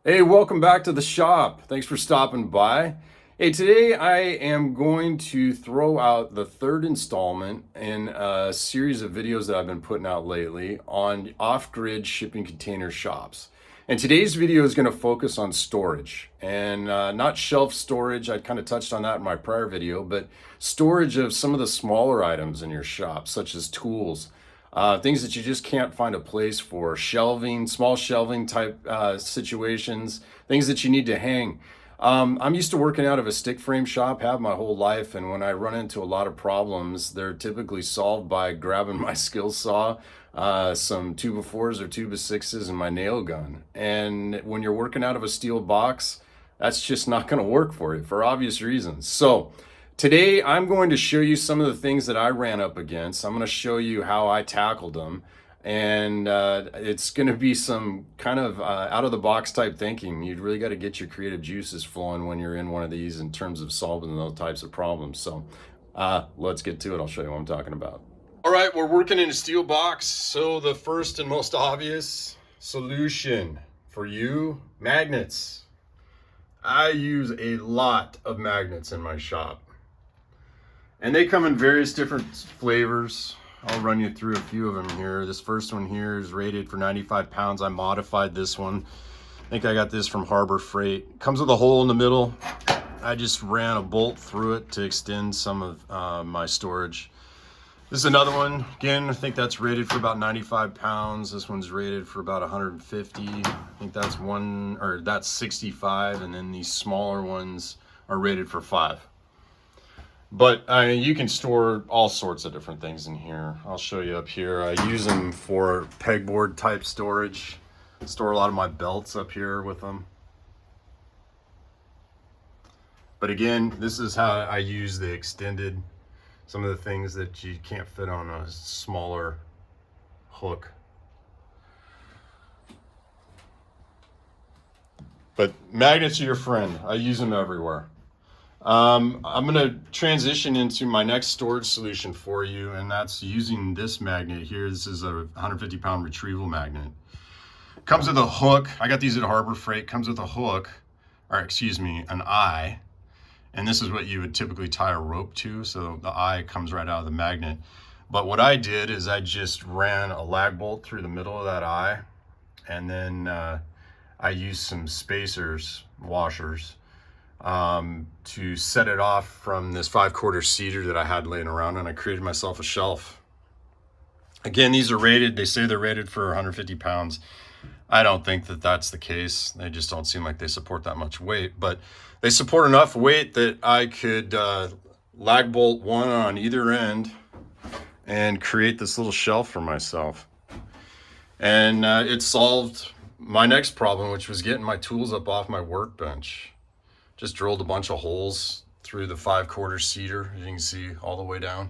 Hey, welcome back to the shop. Thanks for stopping by. Hey, today I am going to throw out the third installment in a series of videos that I've been putting out lately on off-grid shipping container shops. And today's video is going to focus on storage and not shelf storage. I kind of touched on that in my prior video, but storage of some of the smaller items in your shop, such as tools. Things that you just can't find a place for, shelving, small shelving type situations, things that you need to hang. I'm used to working out of a stick frame shop, have my whole life, and when I run into a lot of problems, they're typically solved by grabbing my skill saw, some 2x4s or 2x6s, and my nail gun. And when you're working out of a steel box, that's just not going to work for you for obvious reasons. So today, I'm going to show you some of the things that I ran up against. I'm going to show you how I tackled them. And it's going to be some kind of out of the box type thinking. You really got to get your creative juices flowing when you're in one of these in terms of solving those types of problems. So let's get to it. I'll show you what I'm talking about. All right, we're working in a steel box. So the first and most obvious solution for you, magnets. I use a lot of magnets in my shop. And they come in various different flavors. I'll run you through a few of them here. This first one here is rated for 95 pounds. I modified this one. I think I got this from Harbor Freight. Comes with a hole in the middle. I just ran a bolt through it to extend some of my storage. This is another one. Again, I think that's rated for about 95 pounds. This one's rated for about 150. I think that's 65. And then these smaller ones are rated for 5. But you can store all sorts of different things in here. I'll show you up here. I use them for pegboard type storage. Store a lot of my belts up here with them. But again, this is how I use the extended, some of the things that you can't fit on a smaller hook. But magnets are your friend. I use them everywhere. I'm going to transition into my next storage solution for you, and that's using this magnet here. This is a 150-pound retrieval magnet. Comes with a hook. I got these at Harbor Freight. Comes with a hook, or excuse me, an eye. And this is what you would typically tie a rope to, so the eye comes right out of the magnet. But what I did is I just ran a lag bolt through the middle of that eye, and then I used some spacers, washers, to set it off from this 5/4 cedar that I had laying around, and I created myself a shelf. Again, these are rated, they say they're rated for 150 pounds. I don't think that that's the case. They just don't seem like they support that much weight, but they support enough weight that I could lag bolt one on either end and create this little shelf for myself. And it solved my next problem, which was getting my tools up off my workbench. Just drilled a bunch of holes through the 5/4 cedar, as you can see, all the way down.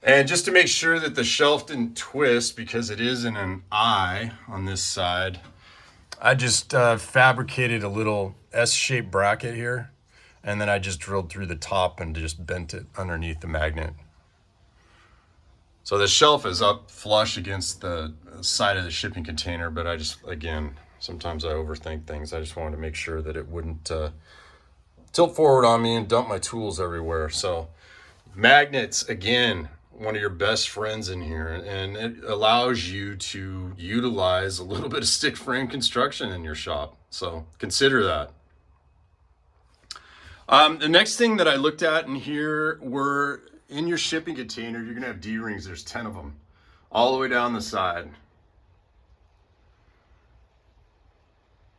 And just to make sure that the shelf didn't twist, because it is in an eye on this side, I just fabricated a little S-shaped bracket here, and then I just drilled through the top and just bent it underneath the magnet. So the shelf is up flush against the side of the shipping container, but I just, again, sometimes I overthink things. I just wanted to make sure that it wouldn't tilt forward on me and dump my tools everywhere. So magnets, again, one of your best friends in here, and it allows you to utilize a little bit of stick frame construction in your shop. So consider that. The next thing that I looked at in here were, in your shipping container, you're gonna have D-rings. There's 10 of them all the way down the side.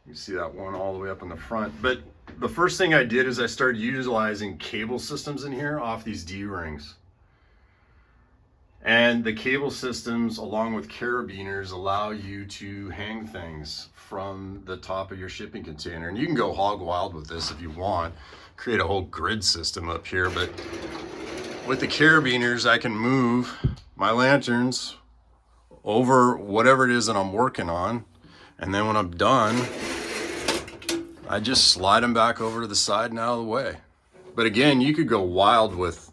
You see that one all the way up in the front. But the first thing I did is I started utilizing cable systems in here off these D-rings. And the cable systems, along with carabiners, allow you to hang things from the top of your shipping container. And you can go hog wild with this if you want, create a whole grid system up here. But with the carabiners, I can move my lanterns over whatever it is that I'm working on. And then when I'm done, I just slide them back over to the side and out of the way. But again, you could go wild with,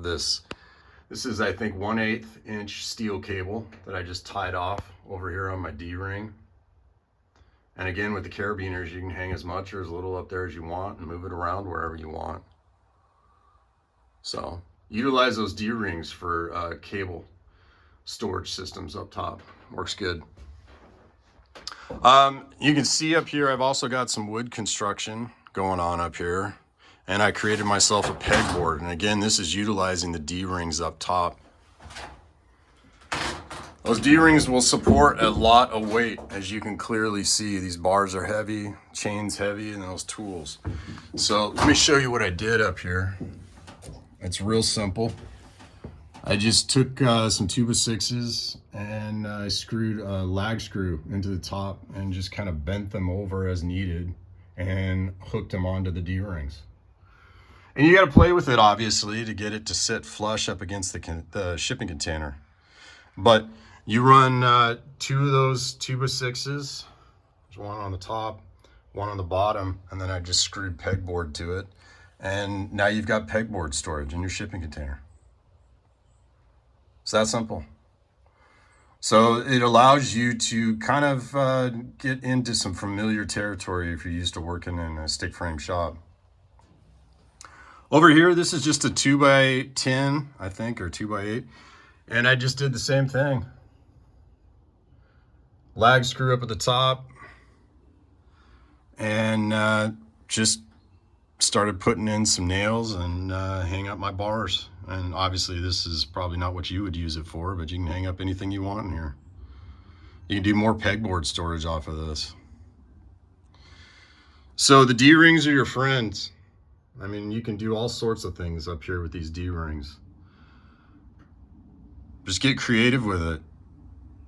this. This is, I think, 1/8 inch steel cable that I just tied off over here on my D-ring. And again, with the carabiners, you can hang as much or as little up there as you want and move it around wherever you want. So utilize those D-rings for cable storage systems up top. Works good. You can see up here, I've also got some wood construction going on up here. And I created myself a pegboard. And again, this is utilizing the D-rings up top. Those D-rings will support a lot of weight, as you can clearly see. These bars are heavy, chains heavy, and those tools. So let me show you what I did up here. It's real simple. I just took some 2x6s and I screwed a lag screw into the top and just kind of bent them over as needed and hooked them onto the D-rings. And you got to play with it, obviously, to get it to sit flush up against the shipping container. But you run 2 of those 2x6s. There's one on the top, one on the bottom, and then I just screwed pegboard to it. And now you've got pegboard storage in your shipping container. It's that simple. So it allows you to kind of get into some familiar territory if you're used to working in a stick frame shop. Over here, this is just a 2x10, I think, or 2x8. And I just did the same thing. Lag screw up at the top. And just started putting in some nails and hang up my bars. And obviously this is probably not what you would use it for, but you can hang up anything you want in here. You can do more pegboard storage off of this. So the D-rings are your friends. I mean, you can do all sorts of things up here with these D-rings. Just get creative with it.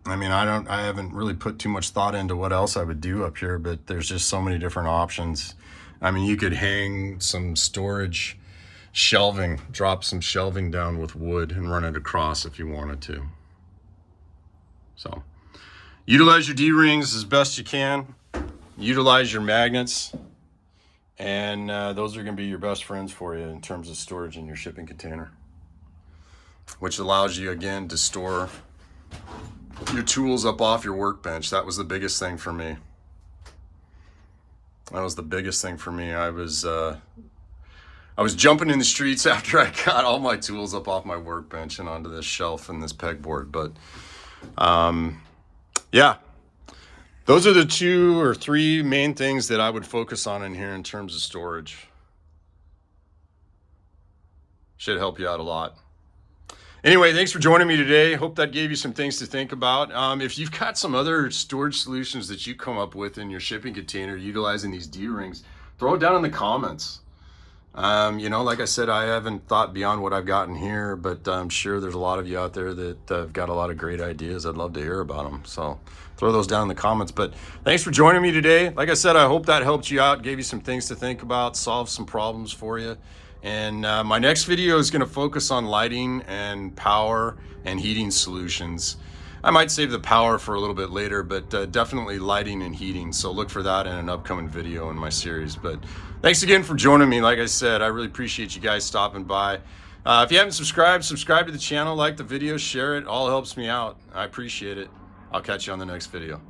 I mean, I haven't really put too much thought into what else I would do up here, but there's just so many different options. I mean, you could hang some storage shelving, drop some shelving down with wood and run it across if you wanted to. So utilize your D-rings as best you can. Utilize your magnets. And those are going to be your best friends for you in terms of storage in your shipping container, which allows you, again, to store your tools up off your workbench. That was the biggest thing for me. That was the biggest thing for me. I was jumping in the streets after I got all my tools up off my workbench and onto this shelf and this pegboard. But yeah. Those are the 2 or 3 main things that I would focus on in here in terms of storage. Should help you out a lot. Anyway, thanks for joining me today. Hope that gave you some things to think about. If you've got some other storage solutions that you come up with in your shipping container utilizing these D-rings, throw it down in the comments. You know, like I said, I haven't thought beyond what I've gotten here, but I'm sure there's a lot of you out there that have got a lot of great ideas. I'd love to hear about them. So throw those down in the comments. But thanks for joining me today. Like I said, I hope that helped you out, gave you some things to think about, solved some problems for you. And my next video is going to focus on lighting and power and heating solutions. I might save the power for a little bit later, but definitely lighting and heating. So look for that in an upcoming video in my series. But thanks again for joining me. Like I said, I really appreciate you guys stopping by. If you haven't subscribed, subscribe to the channel, like the video, share it. All helps me out. I appreciate it. I'll catch you on the next video.